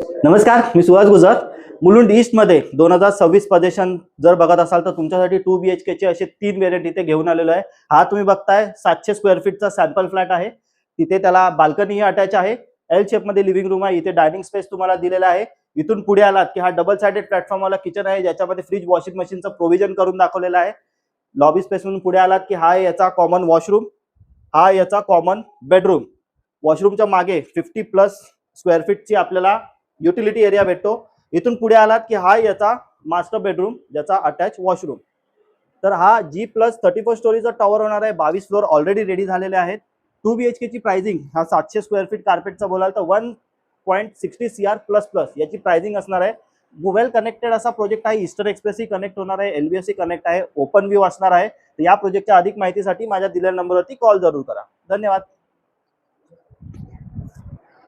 नमस्कार, मी सुहास गुजर. मुलुंड ईस्ट मध्ये 2026 पदेशन जर बघत असाल तर तुमच्यासाठी 2 BHK चे असे 3 व्हेरियंट इथे घेऊन आलेलो आहे. हा तुम्ही बघताय 700 स्क्वेअर फीटचा सॅम्पल फ्लॅट आहे. तिथे त्याला बाल्कनी अटॅच आहे. एल शेप मध्ये लिव्हिंग रूम आहे. इथे डायनिंग स्पेस तुम्हाला दिलेला आहे. इथून पुढे आलात की हा डबल साइडेड प्लॅटफॉर्म वाला किचन आहे, ज्याच्यामध्ये फ्रीज वॉशिंग मशीनचं प्रोव्हिजन करून दाखवलेलं आहे. लॉबी स्पेस मधून पुढे आलात की हा याचा कॉमन वॉशरूम, हा याचा कॉमन बेडरूम. वॉशरूमच्या मागे 50+ स्क्वेअर फीटची आपल्याला युटिलिटी एरिया भेटतो. इथून पुढे आलात की हा याचा मास्टर बेडरूम, ज्याचा अटॅच वॉशरूम. तर हा G+34 स्टोरीचा टॉवर होणार आहे. 22 फ्लोअर ऑलरेडी रेडी झालेले आहेत. 2 BHK ची प्राइसिंग हा 700 स्क्वेअर फीट कार्पेटचा बोलाल तर 1.60 CR प्लस प्लस याची प्राइसिंग असणार आहे. वेल कनेक्टेड असा प्रोजेक्ट आहे. ईस्टर्न एक्सप्रेसही कनेक्ट होणार आहे, LBSही कनेक्ट आहे, ओपन व्ह्यू असणार आहे. तर या प्रोजेक्टच्या अधिक माहितीसाठी माझ्या दिलेल्या नंबरवरती कॉल जरूर करा. धन्यवाद.